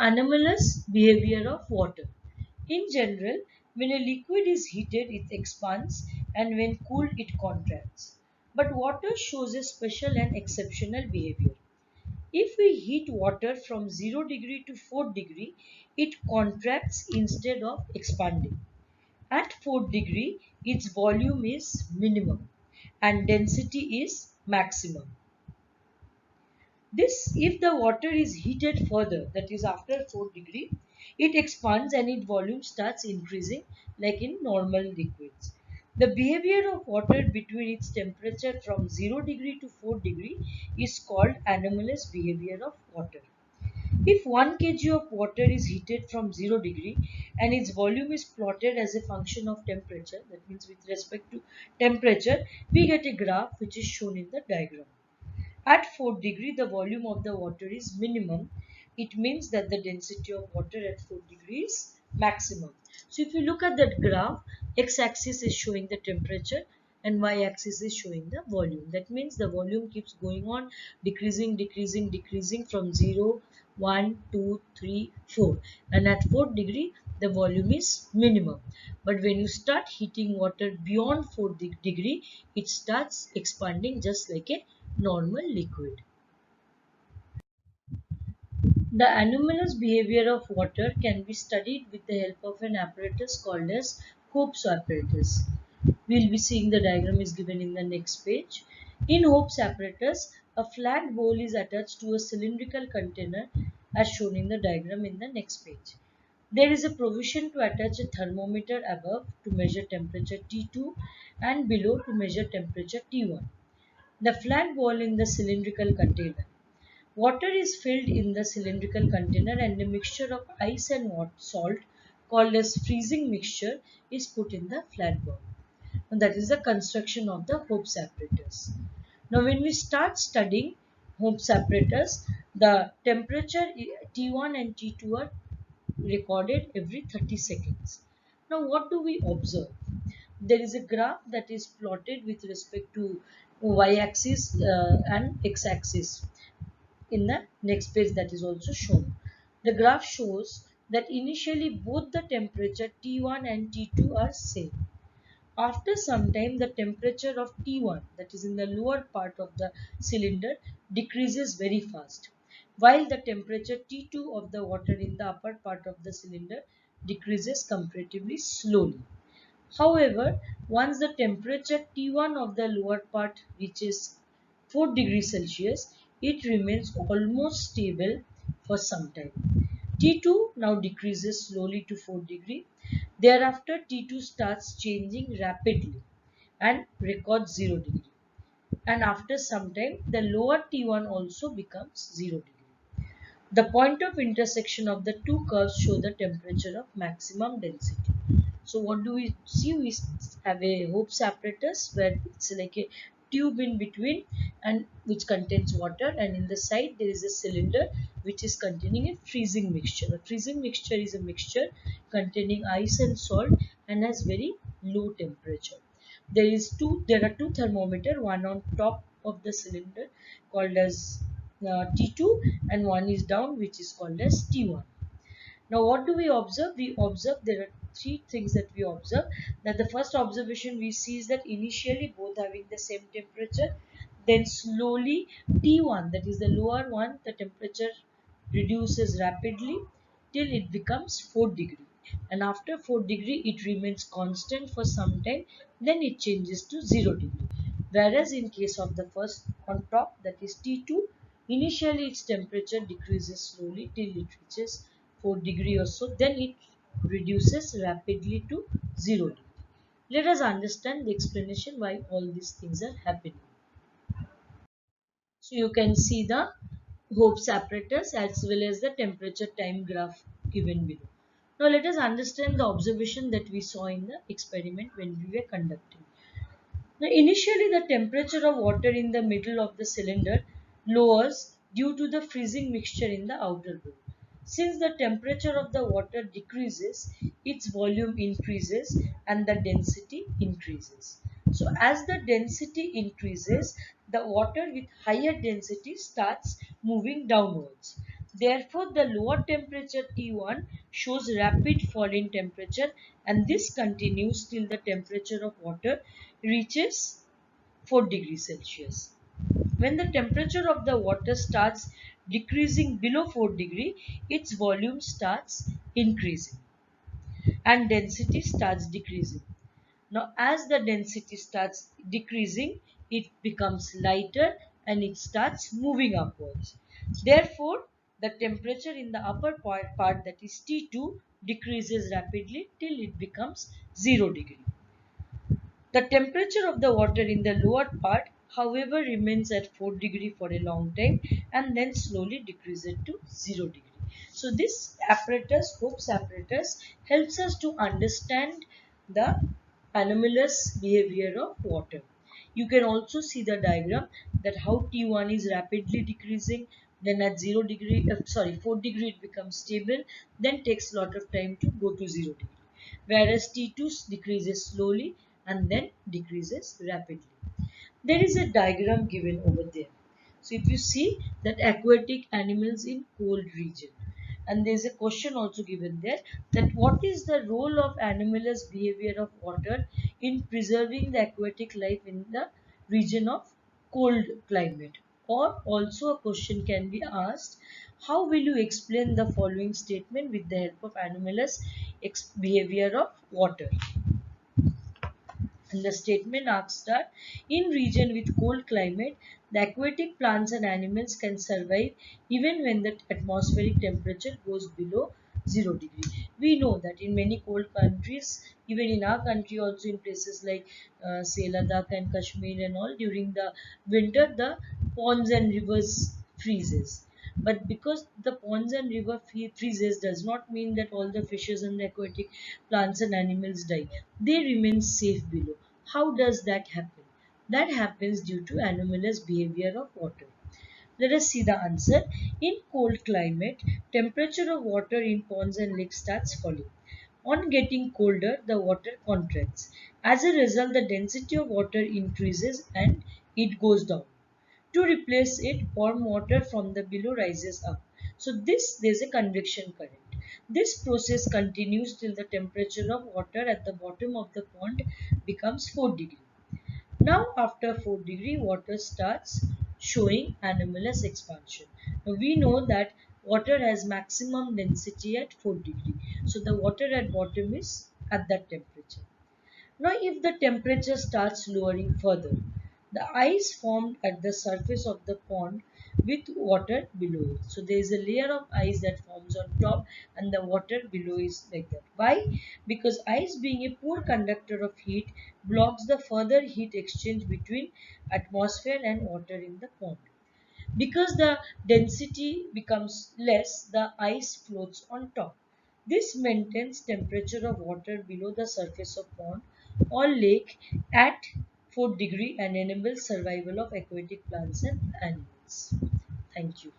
Anomalous behavior of water. In general, when a liquid is heated, it expands, and when cooled, it contracts. But water shows a special and exceptional behavior. If we heat water from 0 degree to 4 degree, it contracts instead of expanding. At 4 degree, its volume is minimum and density is maximum. This, if the water is heated further, that is after 4 degree, it expands and its volume starts increasing like in normal liquids. The behavior of water between its temperature from 0 degree to 4 degree is called anomalous behavior of water. If 1 kg of water is heated from 0 degree and its volume is plotted as a function of temperature, that means with respect to temperature, we get a graph which is shown in the diagram. At 4 degree, the volume of the water is minimum. It means that the density of water at 4 degrees is maximum. So if you look at that graph, x-axis is showing the temperature and y-axis is showing the volume. That means the volume keeps going on decreasing, decreasing, decreasing from 0, 1, 2, 3, 4. And at 4 degree, the volume is minimum. But when you start heating water beyond 4 degree, it starts expanding just like a normal liquid. The anomalous behavior of water can be studied with the help of an apparatus called as Hope's apparatus. We will be seeing the diagram is given in the next page. In Hope's apparatus, a flat bowl is attached to a cylindrical container as shown in the diagram in the next page. There is a provision to attach a thermometer above to measure temperature T2 and below to measure temperature T1. The flat bowl in the cylindrical container. Water is filled in the cylindrical container and a mixture of ice and salt called as freezing mixture is put in the flat bowl. And that is the construction of the Hope's apparatus. Now when we start studying Hope's apparatus, the temperature T1 and T2 are recorded every 30 seconds. Now what do we observe? There is a graph that is plotted with respect to y-axis and x-axis in the next page that is also shown. The graph shows that initially both the temperature T1 and T2 are same. After some time the temperature of T1, that is in the lower part of the cylinder, decreases very fast, while the temperature T2 of the water in the upper part of the cylinder decreases comparatively slowly. However, once the temperature T1 of the lower part reaches 4 degrees Celsius, it remains almost stable for some time. T2 now decreases slowly to 4 degree. Thereafter, T2 starts changing rapidly and records 0 degree. And after some time, the lower T1 also becomes 0 degree. The point of intersection of the two curves show the temperature of maximum density. So what do we see? We have a Hope's apparatus where it's like a tube in between and which contains water, and in the side there is a cylinder which is containing a freezing mixture. A freezing mixture is a mixture containing ice and salt and has very low temperature. There are two thermometers, one on top of the cylinder called as T2 and one is down which is called as T1. Now what do we observe? We observe there are three things that we observe. That the first observation we see is that initially both having the same temperature, then slowly T1, that is the lower one, the temperature reduces rapidly till it becomes 4 degree, and after 4 degree it remains constant for some time, then it changes to 0 degree. Whereas in case of the first on top, that is T2, initially its temperature decreases slowly till it reaches 4 degree or so, then it reduces rapidly to 0 degree. Let us understand the explanation why all these things are happening. So you can see the Hope's apparatus as well as the temperature time graph given below. Now let us understand the observation that we saw in the experiment when we were conducting. Now initially the temperature of water in the middle of the cylinder lowers due to the freezing mixture in the outer bowl. Since the temperature of the water decreases, its volume increases and the density increases. So as the density increases, the water with higher density starts moving downwards. Therefore, the lower temperature T1 shows rapid fall in temperature, and this continues till the temperature of water reaches 4 degrees Celsius. When the temperature of the water starts decreasing below 4 degree, its volume starts increasing and density starts decreasing. Now, as the density starts decreasing, it becomes lighter and it starts moving upwards. Therefore, the temperature in the upper part, that is T2, decreases rapidly till it becomes 0 degree. The temperature of the water in the lower part, however, remains at 4 degree for a long time and then slowly decreases to 0 degree. So this apparatus, Hope's apparatus, helps us to understand the anomalous behavior of water. You can also see the diagram that how T1 is rapidly decreasing, then at 0 degree, 4 degree it becomes stable, then takes a lot of time to go to 0 degree. Whereas T2 decreases slowly and then decreases rapidly. There is a diagram given over there. So if you see that aquatic animals in cold region, and there is a question also given there, that what is the role of anomalous behavior of water in preserving the aquatic life in the region of cold climate? Or also a question can be asked, how will you explain the following statement with the help of anomalous behavior of water? And the statement asks that in region with cold climate, the aquatic plants and animals can survive even when the atmospheric temperature goes below 0 degree. We know that in many cold countries, even in our country also, in places like say Ladakh and Kashmir and all, during the winter the ponds and rivers freezes. But because the ponds and river freezes does not mean that all the fishes and the aquatic plants and animals die. They remain safe below. How does that happen? That happens due to anomalous behavior of water. Let us see the answer. In cold climate, temperature of water in ponds and lakes starts falling. On getting colder, the water contracts. As a result, the density of water increases and it goes down. To replace it, warm water from the below rises up. So there's a convection current. This process continues till the temperature of water at the bottom of the pond becomes 4 degree. Now after 4 degree, water starts showing anomalous expansion. Now we know that water has maximum density at 4 degree. So the water at bottom is at that temperature. Now, if the temperature starts lowering further, the ice formed at the surface of the pond with water below it. So, there is a layer of ice that forms on top and the water below is like that. Why? Because ice, being a poor conductor of heat, blocks the further heat exchange between atmosphere and water in the pond. Because the density becomes less, the ice floats on top. This maintains temperature of water below the surface of pond or lake at 4 degree and enables survival of aquatic plants and animals. Thank you.